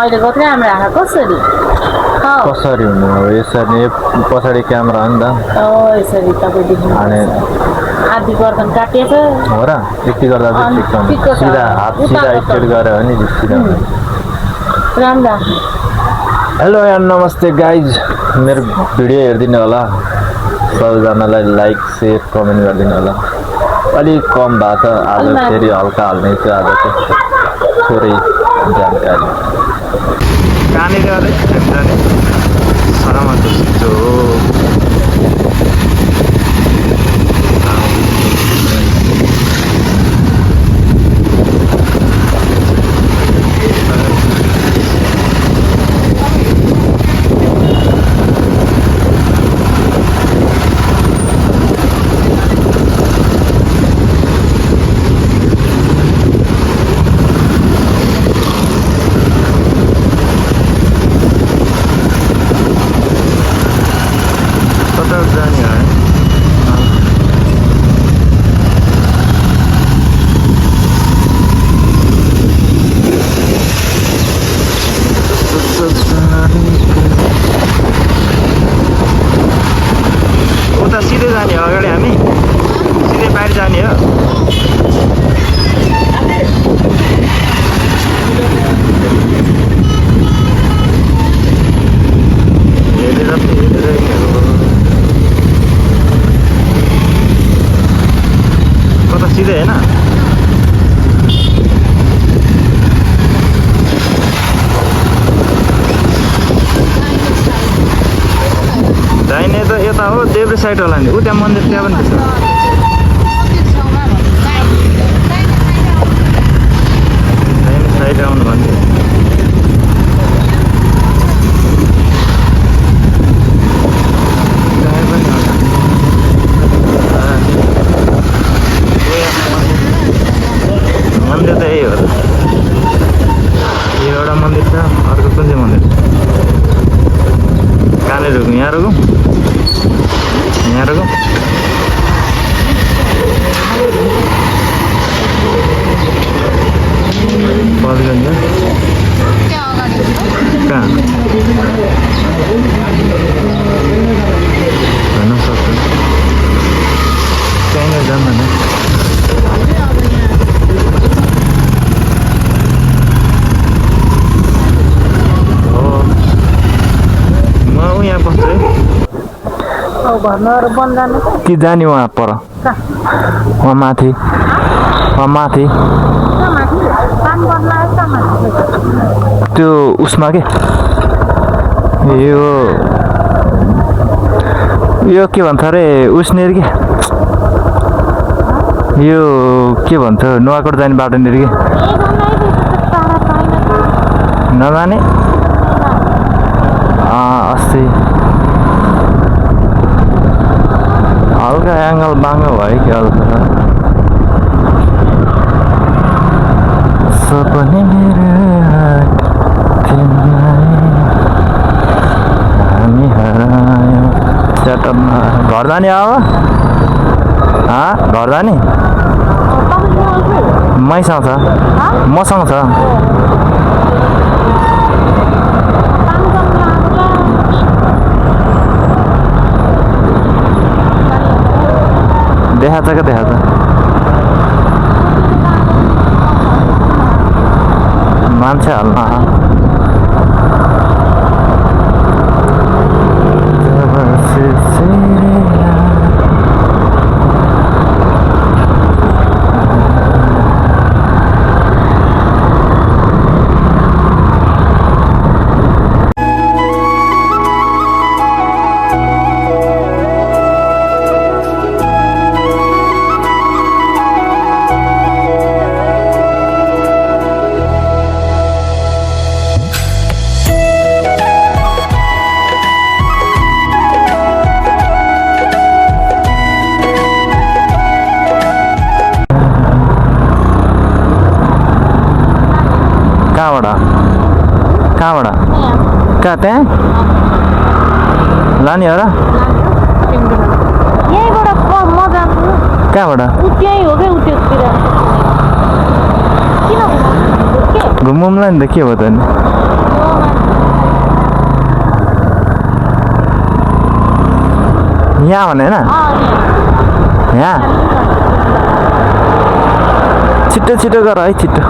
अहिले कति राम्रो आएको कसरी कसरी हुनु अब यसरी पछाडि क्यामेरा हो नि त यसरी तपाईँ देख्नु अनि आदि गर्दन काटिएछ हो र यति गर्दा चाहिँ ठिक छ सिधा हात सिधा स्ट्रेट गऱ्यो भने सिधा राम्रो हेलो यार नमस्ते गाइज मेरो भिडियो हेरिदिनु होला सबैजनालाई लाइक सेयर कमेन्ट गरिदिनु होला अलिक कम भएको छ आज फेरि हल्का हाल्ने छु आज चाहिँ थोरै जानकारी कहाँनिर उता सिधै जाने हो अगाडि हामी सिधै बाहिर जाने हो कता सिधै होइन दाहिने त यता हो देब्रे साइड होला नि ऊ त्यहाँ मन्दिर त्यहाँ पनि छ दाहिने साइड आउनु भन्यो मन्दिर त यही हो यो एउटा मन्दिर छ अर्को कुन चाहिँ मन्दिर कहाँनिर रोक्नु यहाँ रोकौँ यहाँ रोकौँ बजगञ्ज कहाँ हुन सक्छ त्यहीँनिर जाऊँ न यहाँ बस्छु कि जाने उहाँ पर वहाँ माथि त्यो उसमा के यो के भन्छ अरे उसनेर के यो के भन्छ नुवाकोट जाने बाटोनिर के नजाने अस्ति हल्का एङ्गल बाङ्गो भयो कि हल्का सपने मेरो हामी हरायो च्याटपमा घर जाने अब घर जाने मैसँग छ मसँग छ देखाएको छ क्या देखाएको मान्छे हाल्न कहाँबाट कहाँ त्यहाँ लाने हो र कहाँबाट घुमौँला नि त के भयो त नि यहाँ भने होइन यहाँ छिटो छिटो गर है छिटो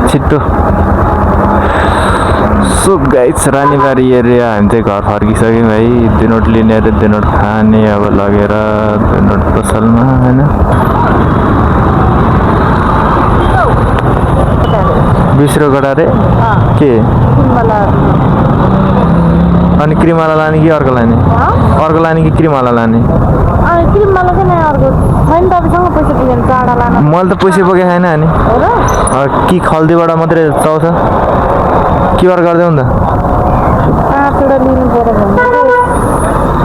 छिटो सो गाइस रानीबारी एरिया हामी चाहिँ घर फर्किसक्यौँ है 2 नोट लिने र 2 नोट खाने अब लगेर 2 नोट पसलमा होइन 20 रुपियाँ रे के अनि क्रिमवाला लाने कि अर्को लाने अर्को लाने कि क्रिमवाला लाने क्रिमवाला चाहिँ नहीं अर्को छैन तपाईँसँग पैसा पुगेन चाडा लान मैले त पैसा बोकेको छैन अनि कि खल्दीबाट मात्रै चाउँछ क्युआर गरिदेऊ नि त 5 वटा लिनु पर्यो भने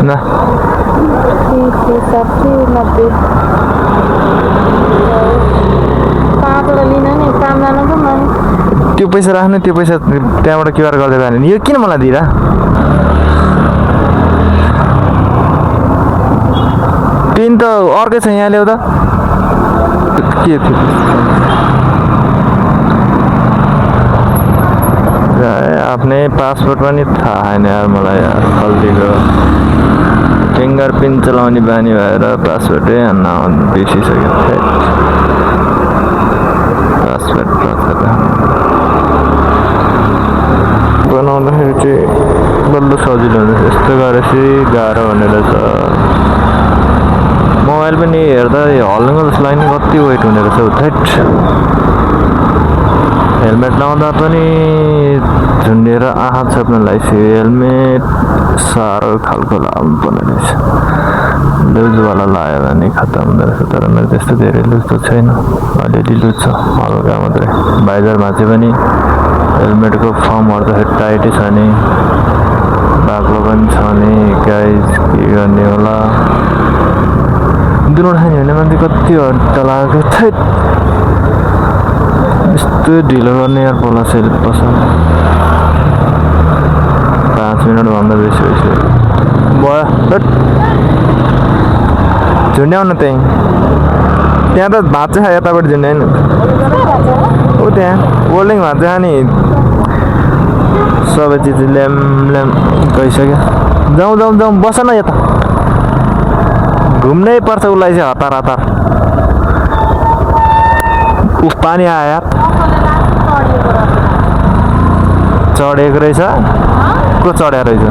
न 30 60 90 5 वटा लिन नि काम जानु पनि त्यो पैसा राख्नु त्यो पैसा त्यहाँबाट क्युआर गर्दै जाने नि यो किन मलाई दिइरा पिन त अर्कै छ यहाँ ल्याउ त के थियो आफ्नै पासपोर्ट पनि थाहा छैन यार मलाई यार खल्दीको फिङ्गर प्रिन्ट चलाउने बानी भएर पासपोर्टै बिर्सिसक्यो पासपोर्ट बनाउँदाखेरि चाहिँ बल्ल सजिलो हुन्छ यस्तो गरेपछि गाह्रो हुने रहेछ मोबाइल पनि हेर्दा हल्लिँगो जस्तो लाग्ने कति वेट हुने रहेछ थेट हेलमेट लाउँदा पनि झुन्डेर आँखा छोप्न लागिसक्यो हेलमेट साह्रो खालको लाउनु पर्ने रहेछ लुजवाला लायो भने खत्तम हुँदो रहेछ तर मेरो त्यस्तो धेरै लुज त छैन अलिअलि लुज छ हल्का मात्रै भाइजरमा चाहिँ पनि हेलमेटको फर्महरू त टाइटै छ नि बाक्लो पनि छ नि गाइज के गर्ने होला दुनो खाने भने मान्छे कति हट्टा लागेको छैट यस्तो ढिलो गर्ने यार पसल 5 मिनटभन्दा बेसी भइसक्यो भयो झुन्ड्याउनु त्यहीँ त्यहाँ त भात चाहिँ यताबाट झुन्ड्याएन ऊ त्यहाँ गोल्डिङ भात चाहिँ नि सबै चिज ल्याम ल्याम गइसक्यो जाउँ जाउँ जाउँ बस न यता घुम्नै पर्छ उसलाई चाहिँ हतार हतार उफ पानी आयो यार चढेको रहेछ को चढेको रहेछ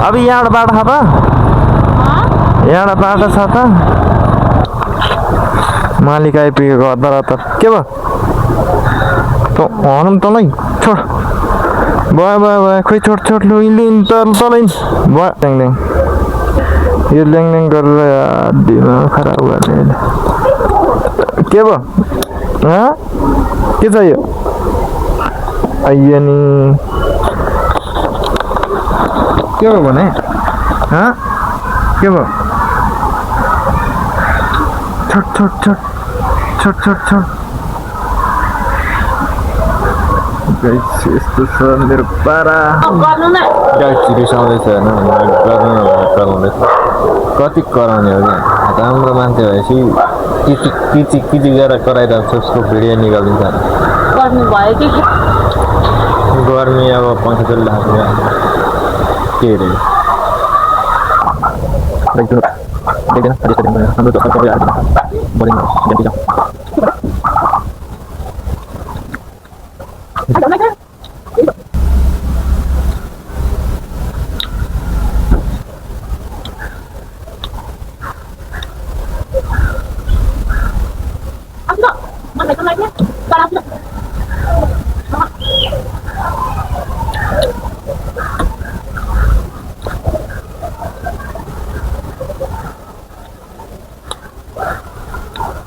अब यहाँबाट बाटो छ त यहाँबाट बाटो छ त मालिक आइपुगेको हतार हतार के भयो त हनौँ तँलाई छोड भयो भयो भयो खोइ छोड छोड लु लिन तलै भयो ल्याङ यो ल्याङ ल्याङ गरेर दिमाग खराब गर्ने के भयो के चाहियो आइयो नि के भयो भने के भयो छोट छोट छोट छोट छोट छोट यस्तो छ मेरो पारा रिसाउँदैछ होइन गर्नु नभए कराउँदैछ कति कराउने हो क्या राम्रो मान्छे भएपछि किची किची गरेर कराइरहेको छ उसको भिडियो निकालिदिन्छ गर्नु भयो कि गर्मी अब पङ्खा चलिरहेको के अरे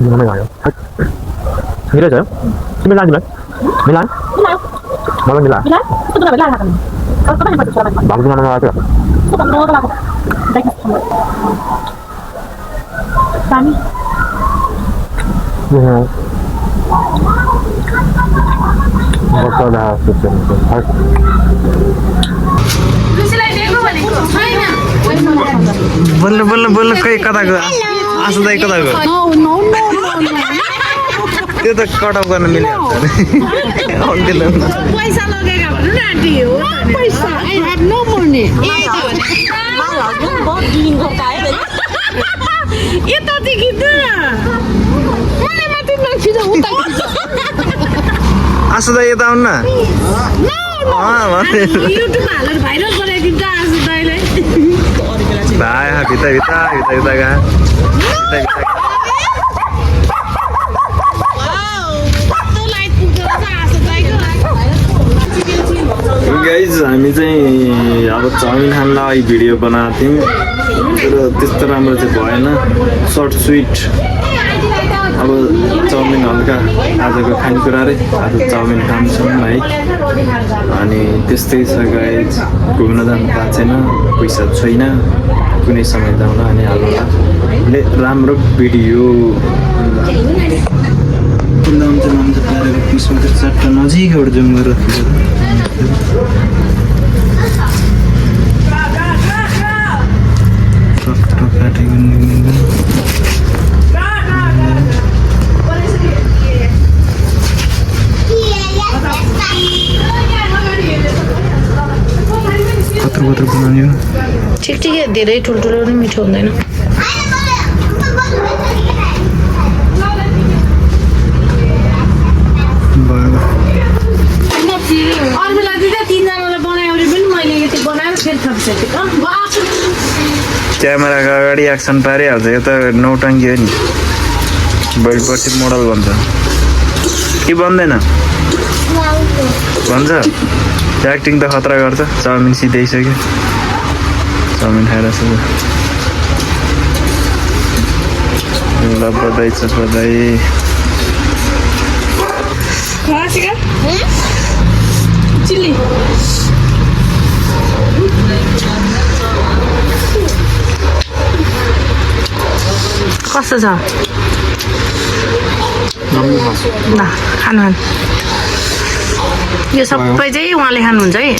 Ini mana ya? Ini aja ya? Ini lain. मलाई मिला Bila? Itu tuh bila kan? Kalau kau dapat suara macam बाबु बनाउन आएको itu kan dua lah. Baik semua. Kami बच्चा बल्ल बल्ल बल्ल खै कता गयो आशा दाइ कता गयो त्यो त कट अफ गर्न मिल्यो पैसा लगेगा भन्नु न आन्टी हो पैसा आई हैव नो मनी बहुत dealing करता है. यतादेखि त मलाई माथि नखिच उता आशा दाइ यता आउनु न युट्युबमा हालेर भाइरल गराइदिन्छ आजु दाइलाई भाइ भित्र भित्र भित्र भित्र गा कस्तो लाइट पुग्दो रहेछ आजु दाइको गाइज हामी चाहिँ अब चाउमिन खानलाई अघि भिडियो बनाएको थियौँ तर त्यस्तो राम्रो चाहिँ भएन सर्ट स्विट अब चाउमिन हल्का आजको खानेकुरा रे आज चाउमिन खान्छौँ है अनि त्यस्तै छ गाइज घुम्न जानु पाएको छैन पैसा छैन कुनै समय जाउन अनि हाल्नुला राम्रो भिडियो लाउँछ पारेर पिसमा त चट्टा नजिकबाट जुम गरेर कत्रो बनाउने हो ठिक ठिकै धेरै ठुल्ठुलो पनि मिठो हुँदैन अर्कोलाई दिँदा तिनजनालाई बनायो भने पनि मैले यति बनाएर फेरि थपिसकेँ क्यामेराको अगाडि एक्सन पारिहाल्छ यो त नौटङ्की हो नि बैलपछि मोडल भन्छ के भन्दैन भन्छ एक्टिङ त खतरा गर्छ चाउमिन सिधाइसक्यो चाउमिन खाएर ल बधाई छ बधाई चिल्ली कस्तो छ ल खानु यो सबै चाहिँ उहाँले खानुहुन्छ है